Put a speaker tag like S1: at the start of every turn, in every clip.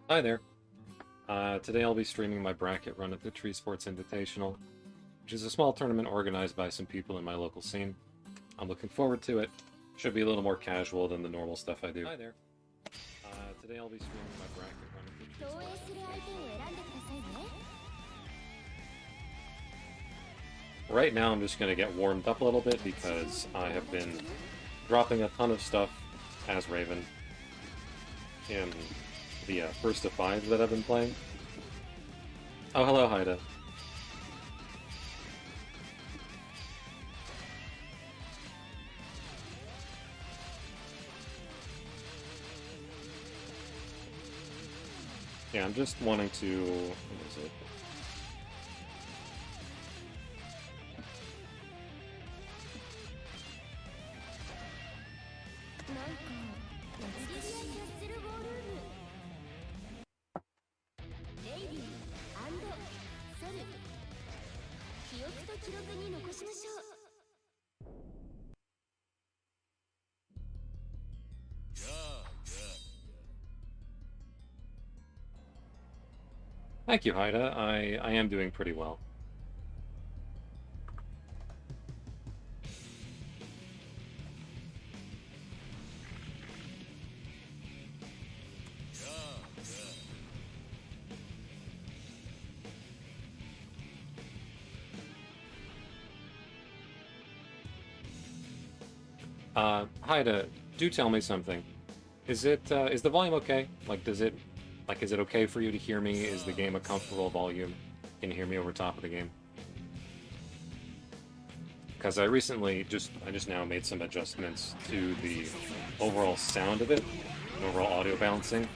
S1: Hi there. Today I'll be streaming my bracket run at the Treesports Invitational, which is a small tournament organized by some people in my local scene. I'm looking forward to it. Should be a little more casual than the normal stuff I do. Hi there. Today I'll be streaming my bracket run at the Treesports Invitational. Right now I'm just going to get warmed up a little bit because I have been dropping a ton of stuff as Raven in the first of 5 that I've been playing. Oh, hello, Haida. Yeah, I'm just wanting to... What is it? Thank you, Haida. I am doing pretty well. Haida, do tell me something. Is the volume okay? Like, is it okay for you to hear me? Is the game a comfortable volume? Can you hear me over top of the game? Because I just now made some adjustments to the overall sound of it, and overall audio balancing.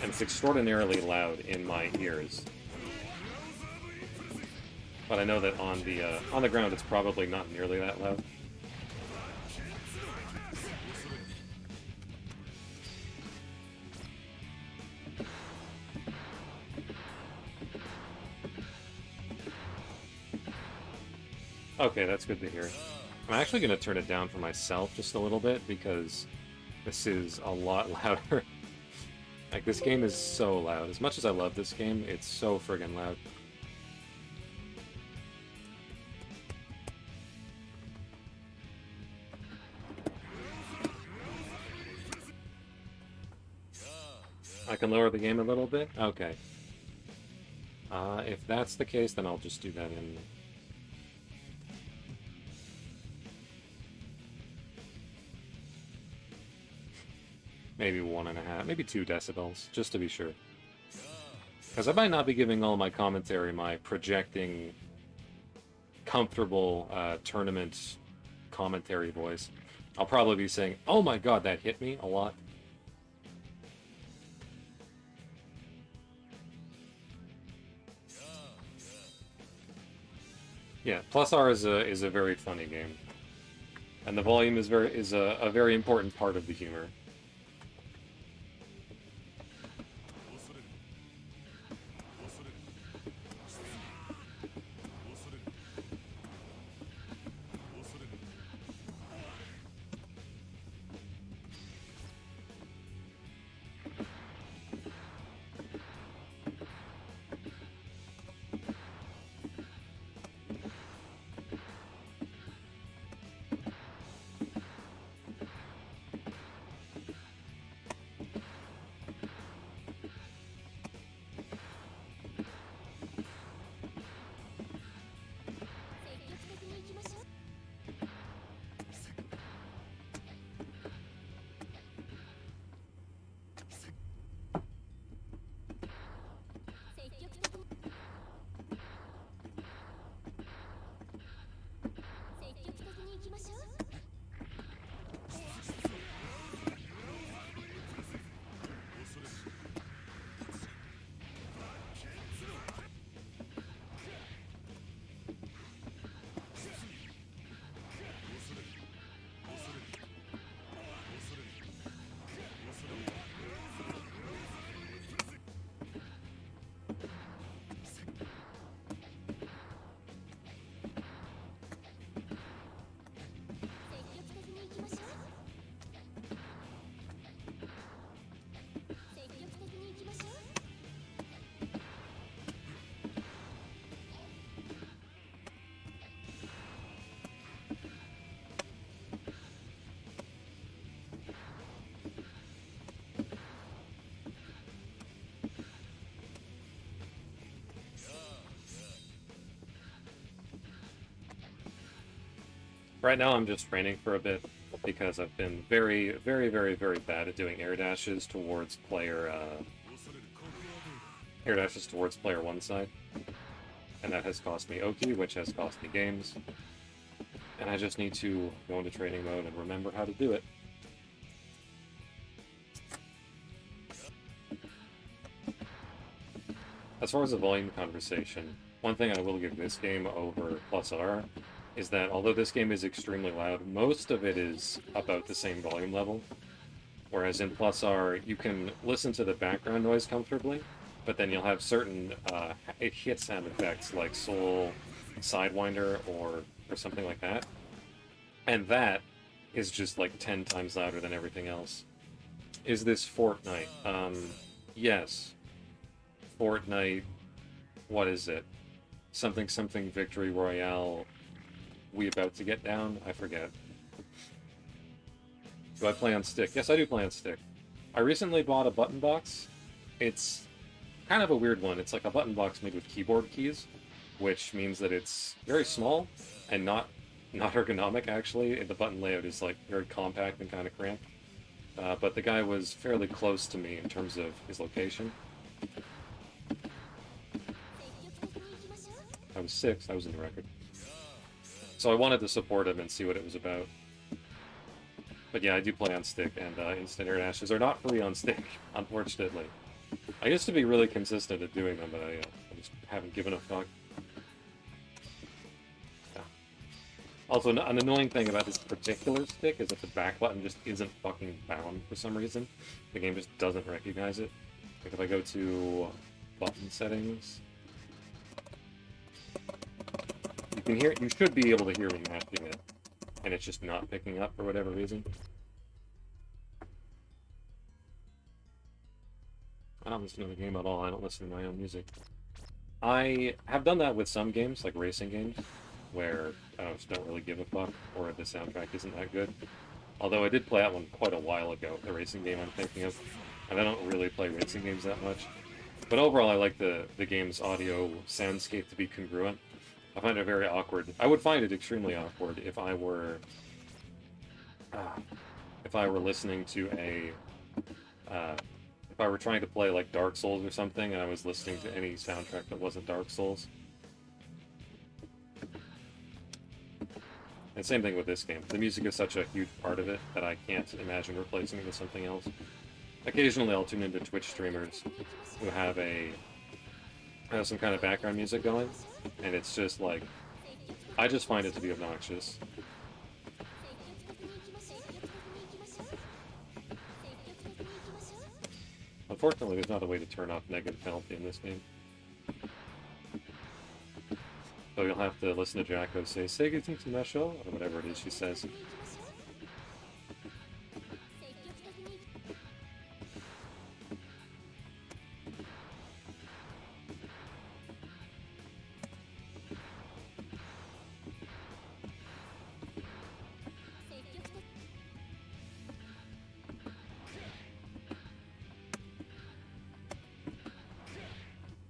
S1: And it's extraordinarily loud in my ears. But I know that on the ground it's probably not nearly that loud. Okay, that's good to hear. I'm actually going to turn it down for myself just a little bit because this is a lot louder. Like, this game is so loud. As much as I love this game, it's so friggin' loud. I can lower the game a little bit? Okay. If that's the case, then I'll just do that in... maybe 1.5, maybe 2 decibels, just to be sure. Because I might not be giving all my commentary my projecting, comfortable tournament commentary voice. I'll probably be saying, "Oh my god, that hit me," a lot. Yeah, Plus R is a very funny game, and the volume is a very important part of the humor. Right now I'm just training for a bit because I've been very, very, very, very bad at doing air dashes towards player one side. And that has cost me Oki, which has cost me games. And I just need to go into training mode and remember how to do it. As far as the volume conversation, one thing I will give this game over Plznah is that although this game is extremely loud, most of it is about the same volume level. Whereas in Plznah, you can listen to the background noise comfortably, but then you'll have certain hit sound effects like Soul, Sidewinder, or something like that. And that is just like 10 times louder than everything else. Is this Fortnite? Yes. Fortnite, what is it? Something something Victory Royale, we about to get down? I forget. Do I play on stick? Yes, I do play on stick. I recently bought a button box. It's kind of a weird one. It's like a button box made with keyboard keys, which means that it's very small and not ergonomic, actually. The button layout is like very compact and kind of cramped. But the guy was fairly close to me in terms of his location. I was 6, I was in the record. So I wanted to support him and see what it was about. But yeah, I do play on stick, and instant air dashes are not free on stick, unfortunately. I used to be really consistent at doing them, but I just haven't given a fuck. Yeah. Also, an annoying thing about this particular stick is that the back button just isn't fucking bound for some reason. The game just doesn't recognize it. Like if I go to button settings, you can hear. You should be able to hear me mashing it, and it's just not picking up for whatever reason. I don't listen to the game at all. I don't listen to my own music. I have done that with some games, like racing games, where I just don't really give a fuck, or the soundtrack isn't that good. Although I did play that one quite a while ago, the racing game I'm thinking of, and I don't really play racing games that much. But overall, I like the game's audio soundscape to be congruent. I find it very awkward. I would find it extremely awkward if I were listening to if I were trying to play like Dark Souls or something, and I was listening to any soundtrack that wasn't Dark Souls. And same thing with this game. The music is such a huge part of it that I can't imagine replacing it with something else. Occasionally I'll tune into Twitch streamers who have some kind of background music going, and it's just like, I just find it to be obnoxious. Unfortunately, there's not a way to turn off negative penalty in this game. So you'll have to listen to Jacko say, "Spectating to my show," or whatever it is she says.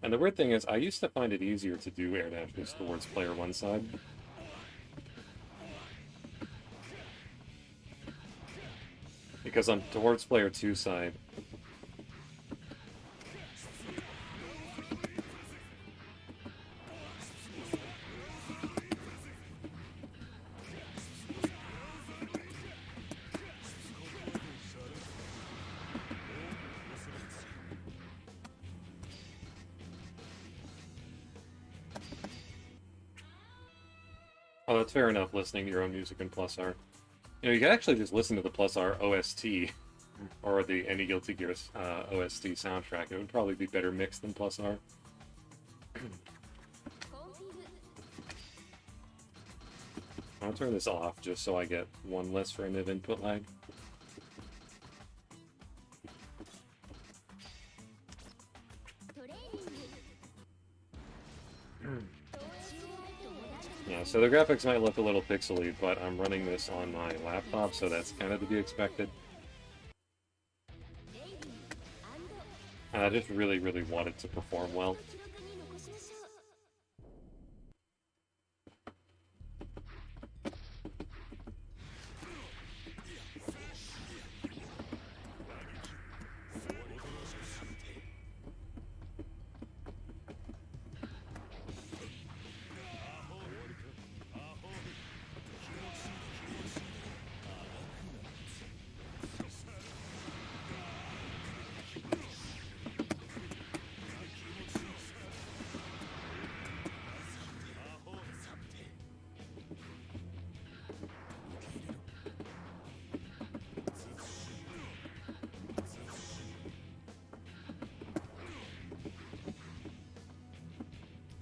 S1: And the weird thing is, I used to find it easier to do air dashes towards player one side. Because on towards player two side, oh, that's fair enough, listening to your own music in Plznah. You know, you can actually just listen to the Plznah OST, or the Any Guilty Gears OST soundtrack. It would probably be better mixed than Plznah. I'll turn this off just so I get one less frame of input lag. Yeah, so the graphics might look a little pixely, but I'm running this on my laptop, so that's kind of to be expected. And I just really, really want it to perform well.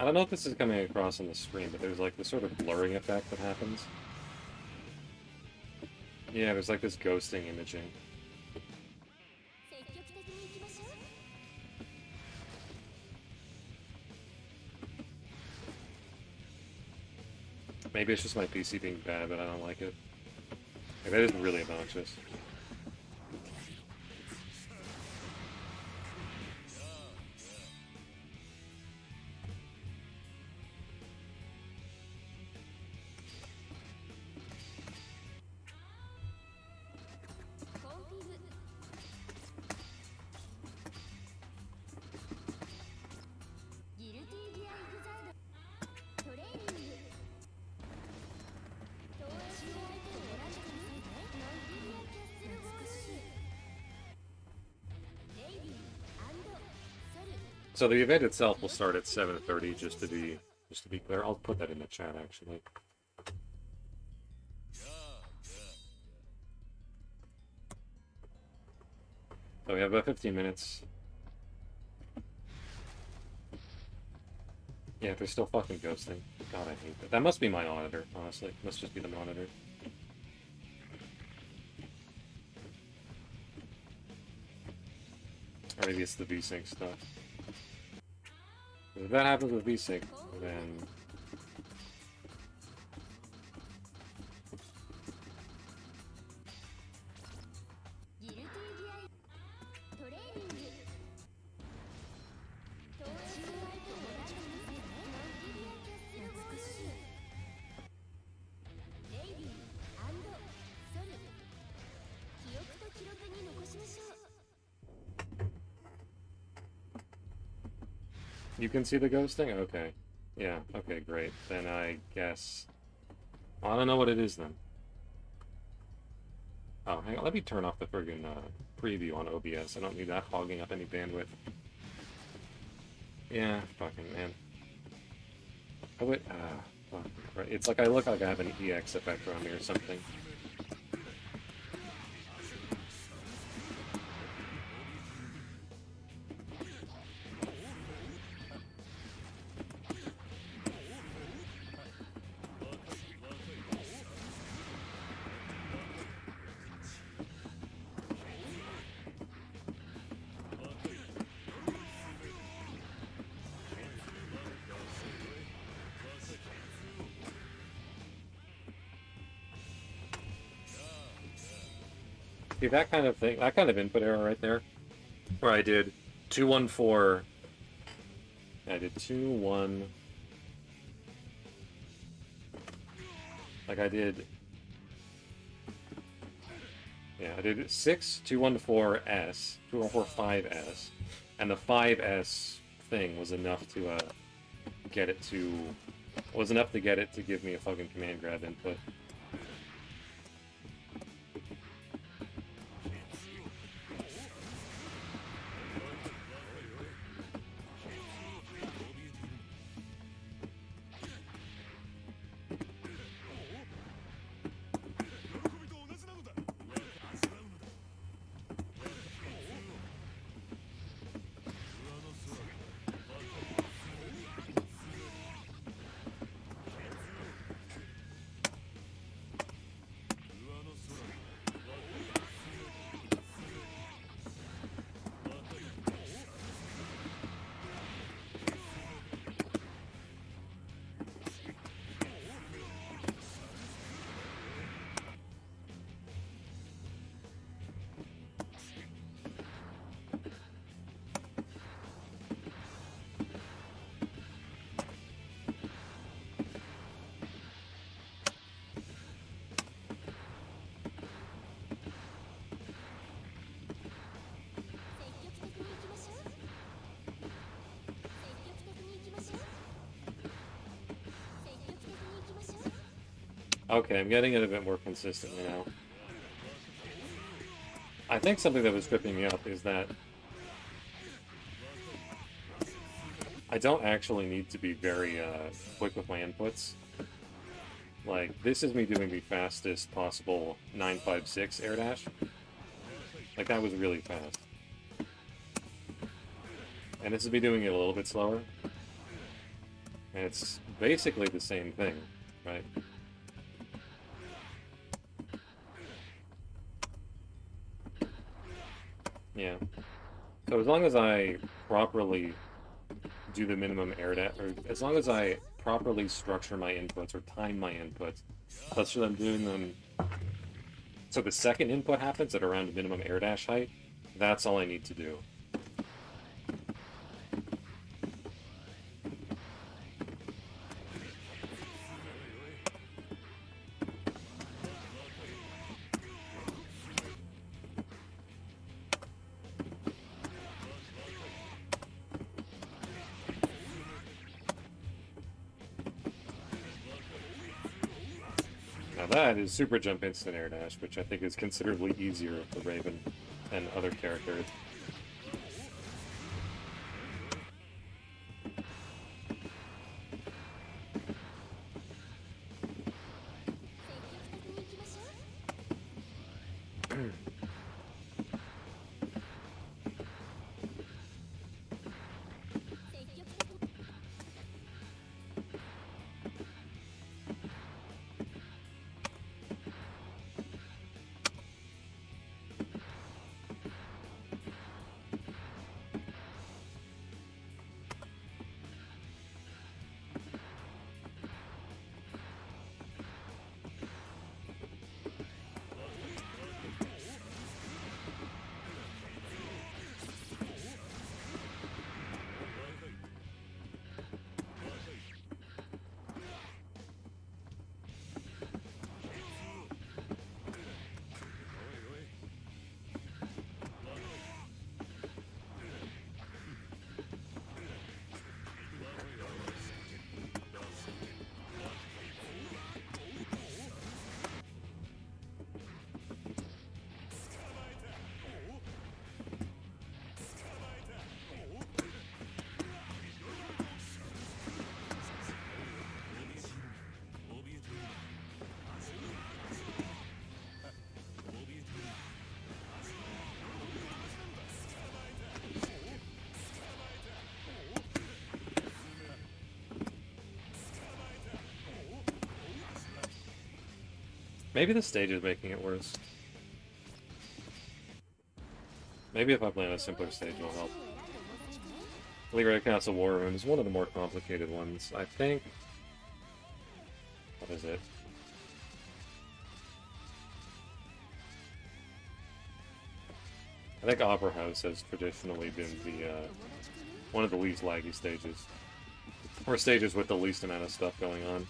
S1: I don't know if this is coming across on the screen, but there's like this sort of blurring effect that happens. Yeah, there's like this ghosting imaging. Maybe it's just my PC being bad, but I don't like it. Like, that is really obnoxious. So the event itself will start at 7:30, just to be clear. I'll put that in the chat actually. So we have about 15 minutes. Yeah, they're still fucking ghosting. God, I hate that. That must be my monitor, honestly. It must just be the monitor. Or maybe it's the VSync stuff. If that happens with VSync, then... You can see the ghosting? Okay. Yeah, okay, great. Then I guess... I don't know what it is then. Oh, hang on, let me turn off the friggin' preview on OBS. I don't need that hogging up any bandwidth. Yeah, fucking man. I would, fuck, right. It's like I look like I have an EX effect on me or something. See, that kind of thing, that kind of input error right there, where I did 214, I did 2-1, like I did, yeah, I did 6, 214S, 214-5S, and the 5S thing was enough to get it to, give me a fucking command grab input. Okay, I'm getting it a bit more consistently now. I think something that was tripping me up is that I don't actually need to be very quick with my inputs. Like, this is me doing the fastest possible 956 air dash. Like, that was really fast. And this is me doing it a little bit slower. And it's basically the same thing, right? Yeah. So as long as I properly do the minimum air dash, or as long as I properly structure my inputs or time my inputs, such that I'm doing them so the second input happens at around minimum air dash height, that's all I need to do. Now that is super jump instant air dash, which I think is considerably easier for Raven than other characters. Maybe the stage is making it worse. Maybe if I play on a simpler stage it'll help. League Castle War Room is one of the more complicated ones. I think... What is it? I think Opera House has traditionally been the one of the least laggy stages. Or stages with the least amount of stuff going on.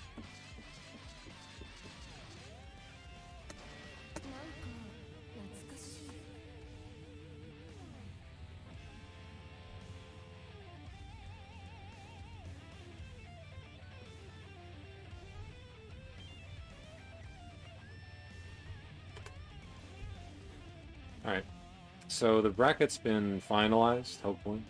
S1: Alright, so the bracket's been finalized, hopefully.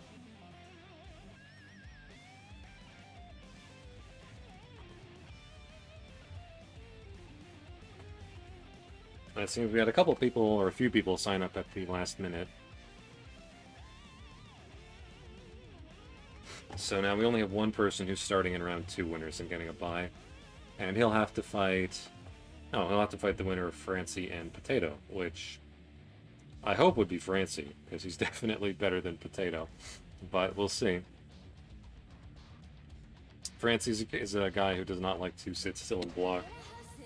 S1: It seems we had a couple people, or a few people, sign up at the last minute. So now we only have one person who's starting in round 2 winners and getting a bye. And he'll have to fight... No, he'll have to fight the winner of Francie and Potato, which... I hope would be Francie, because he's definitely better than Potato. But we'll see. Francie is a guy who does not like to sit still and block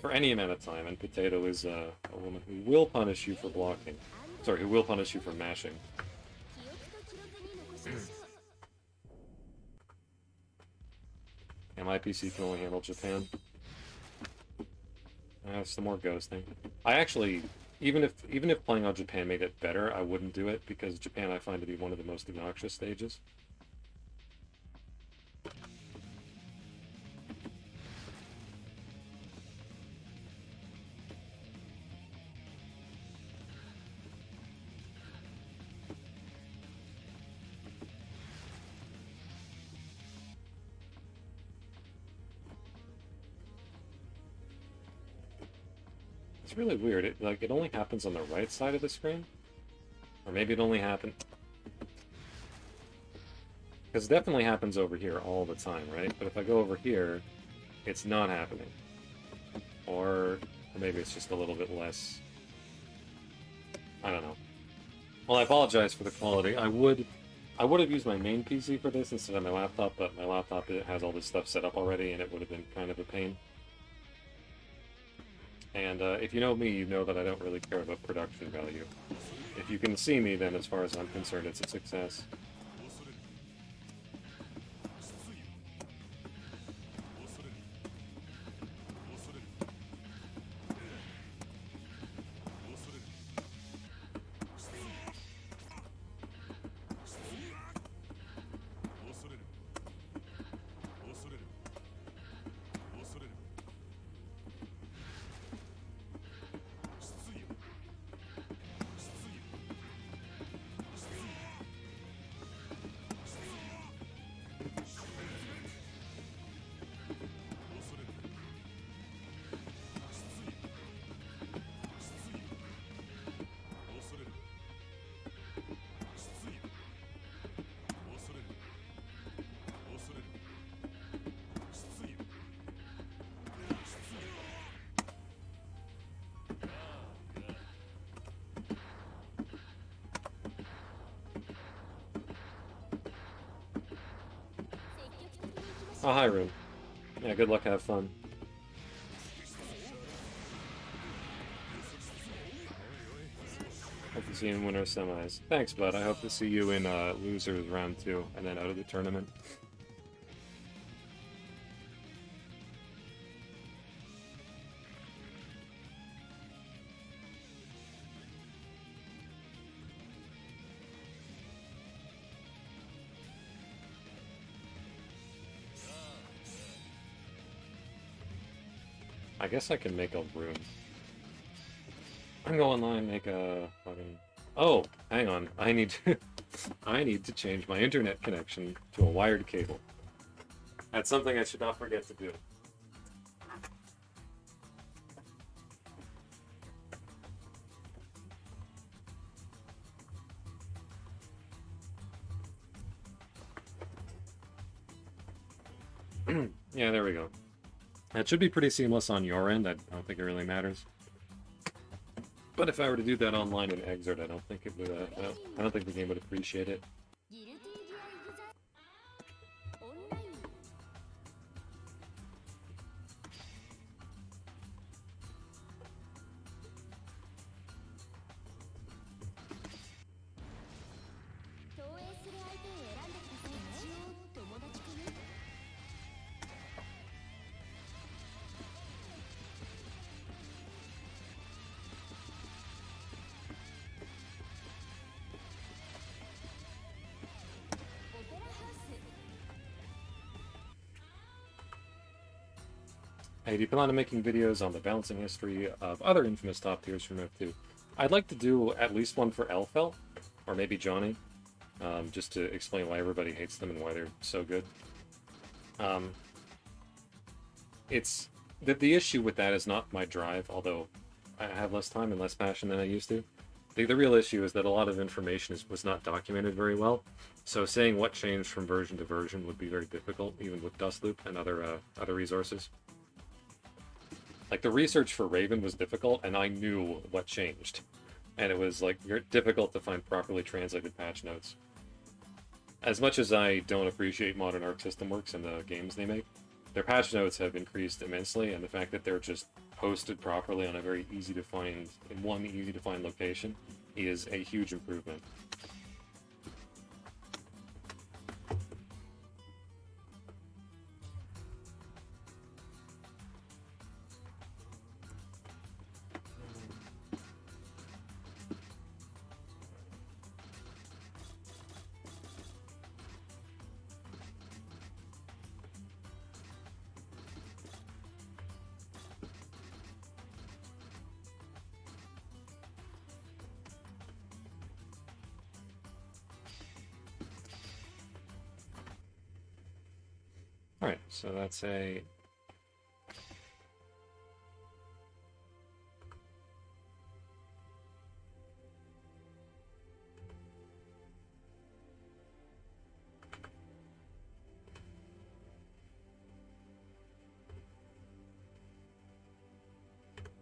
S1: for any amount of time, and Potato is a woman who will punish you for blocking. Sorry, who will punish you for mashing. And my PC can only handle Japan. It's the more ghosting. I actually... Even if playing on Japan made it better, I wouldn't do it, because Japan I find to be one of the most obnoxious stages. It's really weird. It only happens on the right side of the screen? Or maybe it only happened... Because it definitely happens over here all the time, right? But if I go over here, it's not happening. Or maybe it's just a little bit less... I don't know. Well, I apologize for the quality. I would have used my main PC for this instead of my laptop, but my laptop it has all this stuff set up already, and it would have been kind of a pain. And if you know me, you know that I don't really care about production value. If you can see me, then as far as I'm concerned, it's a success. Oh, hi, Rune. Yeah, good luck, have fun. Hope to see you in winter semis. Thanks, bud. I hope to see you in losers round 2, and then out of the tournament. I guess I can make a room. I'm going online, make a fucking... Oh, hang on. I need to... I need to change my internet connection to a wired cable. That's something I should not forget to do. Yeah, there we go. That should be pretty seamless on your end. I don't think it really matters. But if I were to do that online in Exert, I don't think it would. I don't think the game would appreciate it. Hey, do you plan on making videos on the balancing history of other infamous top tiers from Rev 2? I'd like to do at least one for Elfel, or maybe Johnny, just to explain why everybody hates them and why they're so good. It's the issue with that is not my drive, although I have less time and less passion than I used to. The real issue is that a lot of information was not documented very well, so saying what changed from version to version would be very difficult, even with Dustloop and other resources. Like, the research for Raven was difficult, and I knew what changed. And it was, like, difficult to find properly translated patch notes. As much as I don't appreciate modern Arc System Works and the games they make, their patch notes have increased immensely, and the fact that they're just posted properly on a very easy-to-find, in one easy-to-find location, is a huge improvement. Alright, so that's a...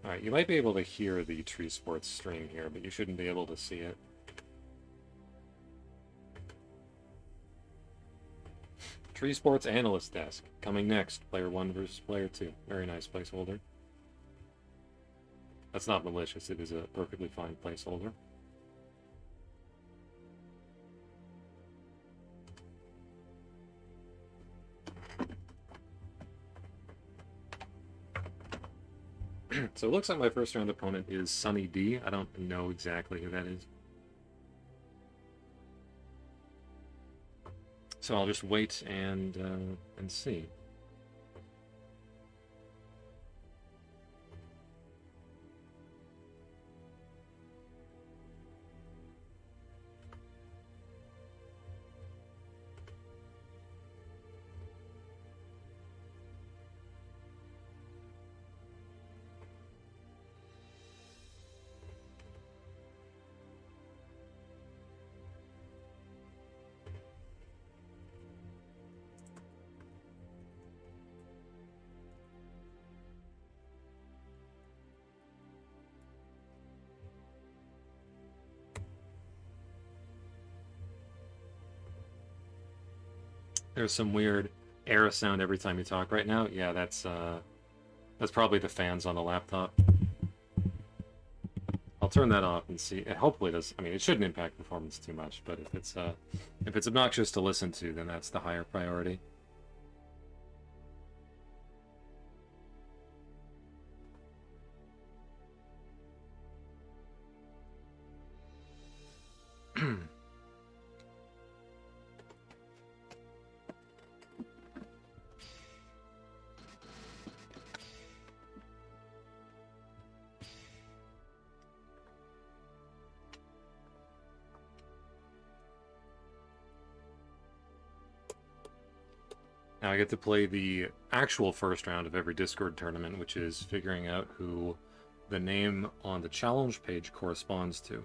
S1: Alright, you might be able to hear the Treesports stream here, but you shouldn't be able to see it. Treesports Analyst Desk. Coming next. Player 1 versus Player 2. Very nice placeholder. That's not malicious, it is a perfectly fine placeholder. So it looks like my first round opponent is Sunny D. I don't know exactly who that is. So I'll just wait and see. There's some weird error sound every time you talk right now. Yeah, that's probably the fans on the laptop. I'll turn that off and see. It hopefully does. I mean, it shouldn't impact performance too much, but if it's obnoxious to listen to, then that's the higher priority. Now I get to play the actual first round of every Discord tournament, which is figuring out who the name on the challenge page corresponds to.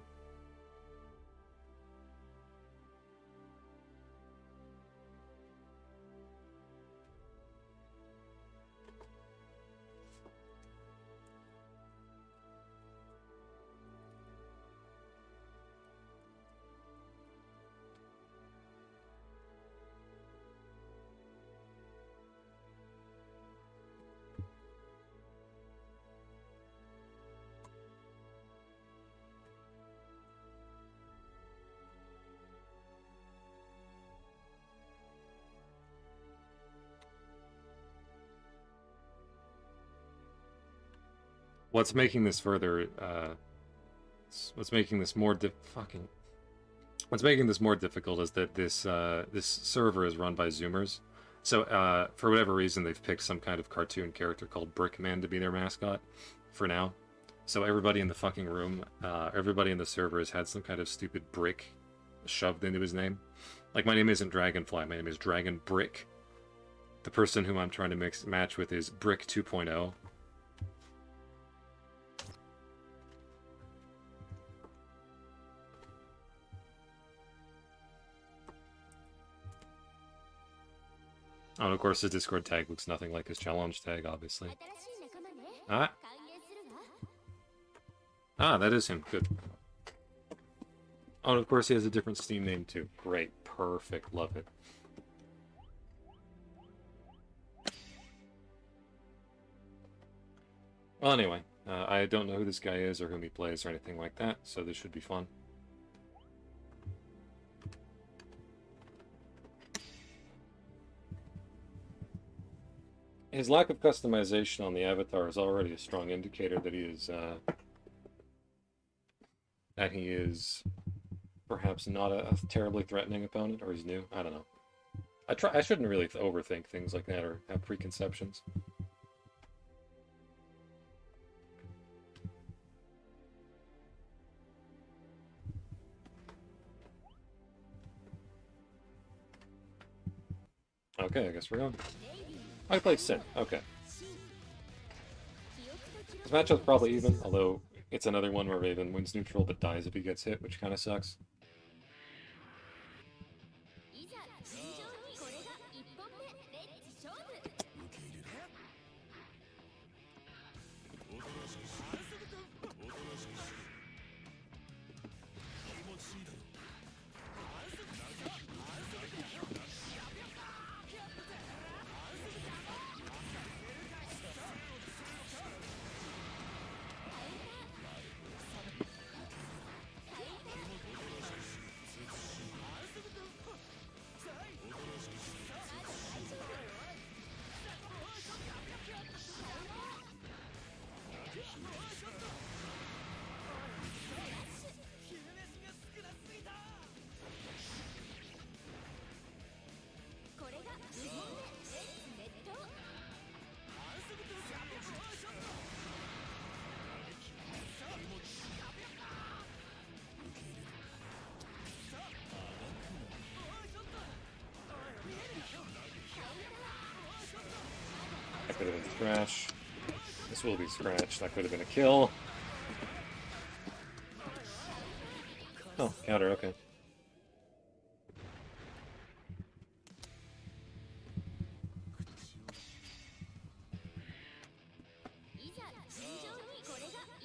S1: What's making this further, what's making this more what's making this more difficult is that this this server is run by Zoomers. So for whatever reason, they've picked some kind of cartoon character called Brickman to be their mascot for now. So everybody in the fucking room, everybody in the server has had some kind of stupid brick shoved into his name. Like, my name isn't Dragonfly, my name is Dragon Brick. The person whom I'm trying to match with is Brick 2.0. Oh, and of course his Discord tag looks nothing like his challenge tag, obviously. Ah, that is him. Good. Oh, and of course he has a different Steam name too. Great. Perfect. Love it. Well, anyway, I don't know who this guy is or whom he plays or anything like that, so this should be fun. His lack of customization on the avatar is already a strong indicator that he is perhaps not a terribly threatening opponent, or he's new. I don't know. I shouldn't really overthink things like that or have preconceptions. Okay, I guess we're going. I played Sin. Okay. This matchup's probably even, although it's another one where Raven wins neutral but dies if he gets hit, which kind of sucks. scratch. This will be scratch. That could have been a kill. Oh, counter, okay.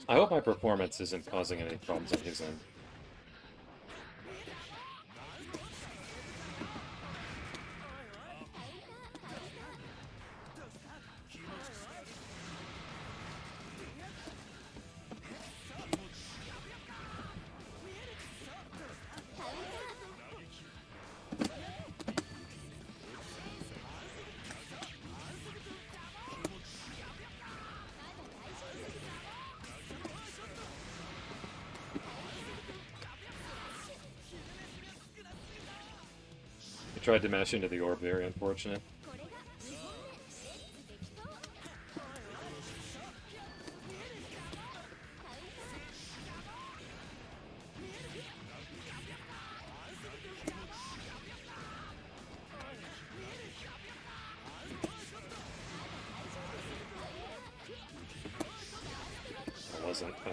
S1: I hope my performance isn't causing any problems on his end. He tried to mash into the orb, very unfortunate. It wasn't. Oh.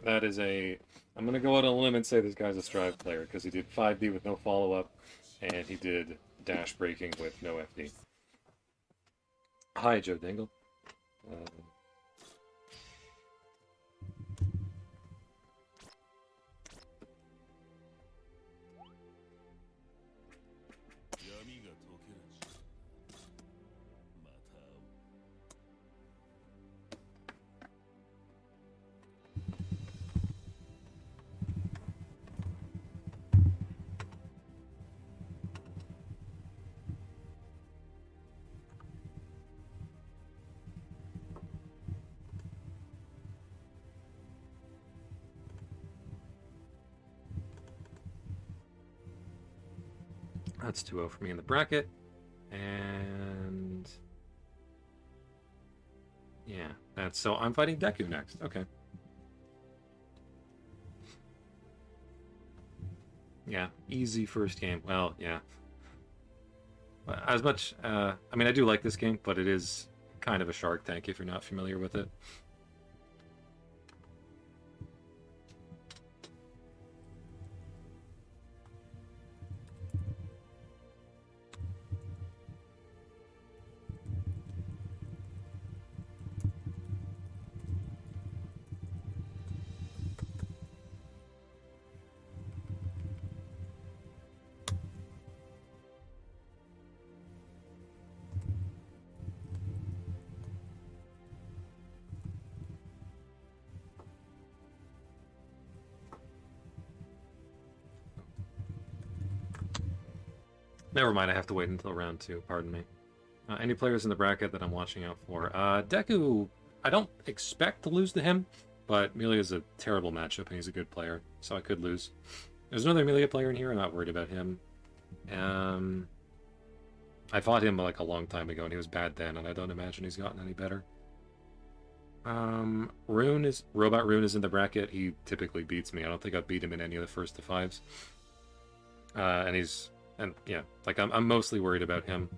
S1: That is a... I'm going to go out on a limb and say this guy's a Strive player, because he did 5D with no follow-up, and he did dash breaking with no FD. Hi, Joe Dingle. That's 2-0 for me in the bracket. And... yeah, that's... so I'm fighting Deku next. Okay. Yeah, easy first game. Well, yeah. As much... I mean, I do like this game, but it is kind of a Shark Tank if you're not familiar with it. Never mind, I have to wait until round 2, pardon me. Any players in the bracket that I'm watching out for? Deku, I don't expect to lose to him, but Melia is a terrible matchup and he's a good player, so I could lose. There's another Melia player in here, I'm not worried about him. I fought him like a long time ago and he was bad then, and I don't imagine he's gotten any better. Robot Rune is in the bracket. He typically beats me. I don't think I've beat him in any of the first to 5s. And yeah, like I'm mostly worried about him.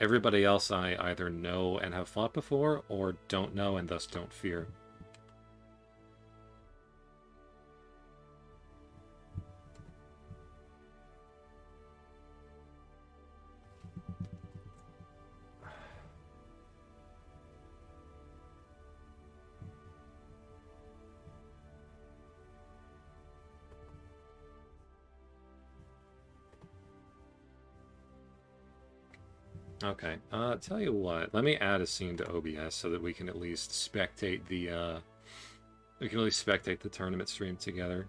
S1: Everybody else I either know and have fought before, or don't know and thus don't fear. Okay, tell you what, let me add a scene to OBS so that we can at least spectate the, tournament stream together.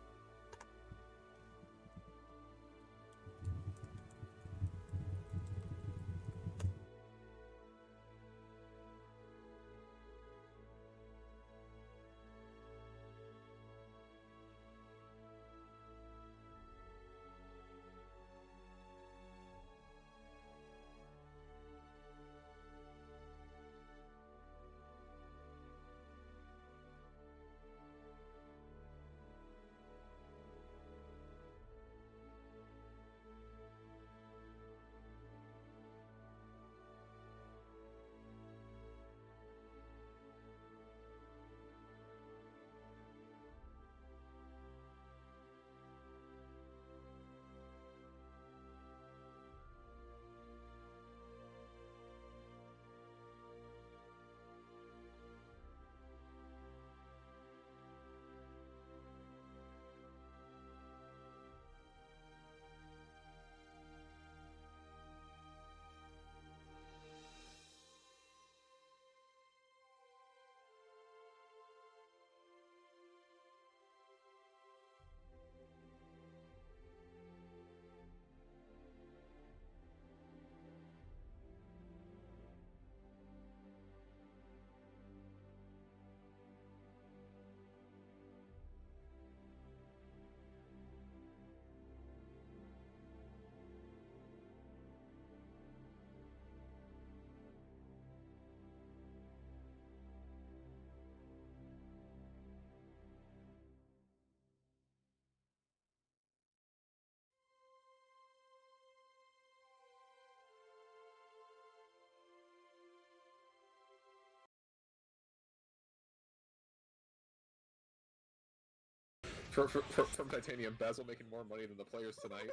S2: From Titanium, Basil making more money than the players tonight.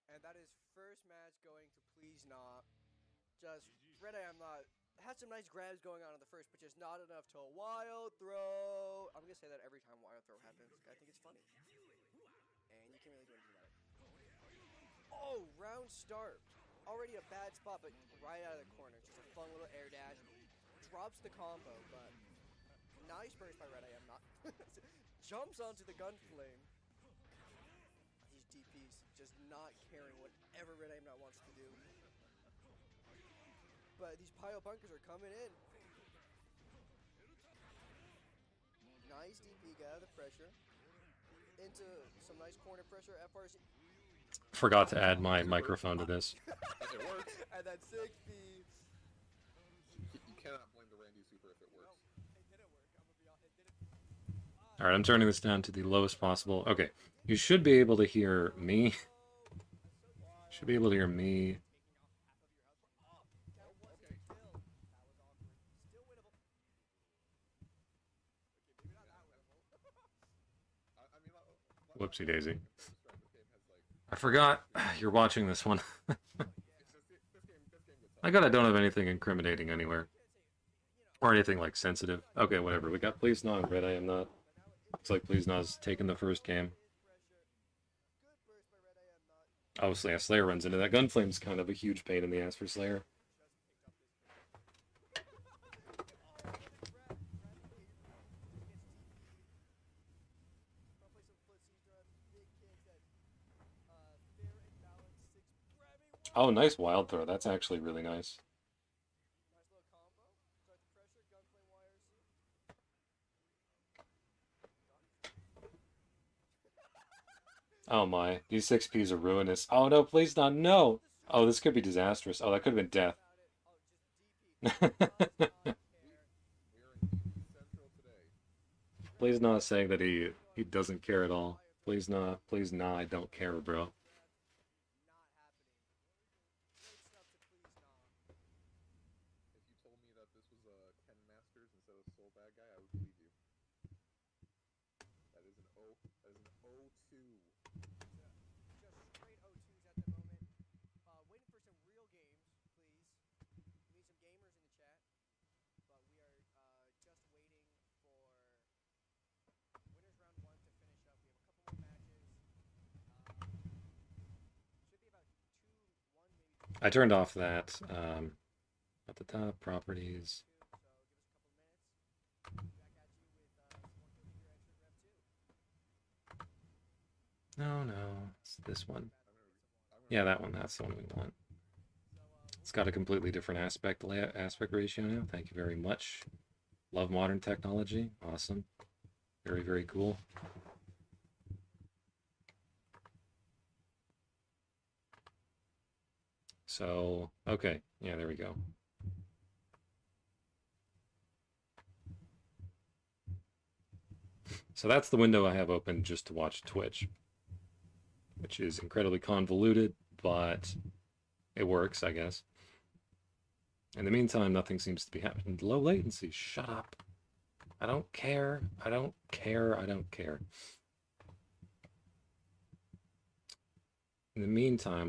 S3: And that is first match going to Plznah. Just Red Eye, I'm not. Had some nice grabs going on in the first, but just not enough to wild throw. I'm gonna say that every time wild throw happens. I think it's funny, and you can't really do anything about it. Oh, round start. Already a bad spot, but right out of the corner. Just a fun little air dash. Drops the combo, but nice burst by Red Eye. I'm not. Jumps onto the gunflame. These DPs just not caring whatever Red Eye not wants to do. But these pile bunkers are coming in. Nice DP, get out of the pressure. Into some nice corner pressure. FRC.
S1: Forgot to add my microphone to this.
S2: It works.
S3: And that 6B.
S2: You cannot blame the Randy Super if it works.
S3: No, it didn't work. I'm gonna be honest. It didn't.
S1: Alright, I'm turning this down to the lowest possible. Okay, you should be able to hear me. Should be able to hear me. Whoopsie daisy. I forgot you're watching this one. I don't have anything incriminating anywhere. Or anything like sensitive. Okay, whatever. We got Plznah and Red Eye. I'm not. Looks like Plznah's taking the first game. Obviously, yeah, Slayer runs into that. Gunflame's kind of a huge pain in the ass for Slayer. Oh, nice wild throw. That's actually really nice.
S3: Nice little combo. Start the pressure. Gunflame YRC.
S1: Oh my, these 6Ps are ruinous. Oh no, please not, no! Oh, this could be disastrous. Oh, that could have been death. Please not saying that he doesn't care at all. Please not, I don't care, bro.
S2: If you told me that this was a Ken Masters instead of Soul Bad Guy, I would believe you. That is an O2.
S3: Just straight O2s at the moment. Waiting for some real games, please. We need some gamers in the chat. But we are just waiting for winners round 1 to finish up. We have a couple more matches. Should be about 2-1 maybe.
S1: I turned off that at the top, properties. No, it's this one. Yeah, that one. That's the one we want. It's got a completely different aspect ratio now. Thank you very much. Love modern technology. Awesome. Very, very cool. So, okay. Yeah, there we go. So that's the window I have open just to watch Twitch, which is incredibly convoluted, but it works, I guess. In the meantime, nothing seems to be happening. Low latency, shut up. I don't care. I don't care. I don't care. In the meantime,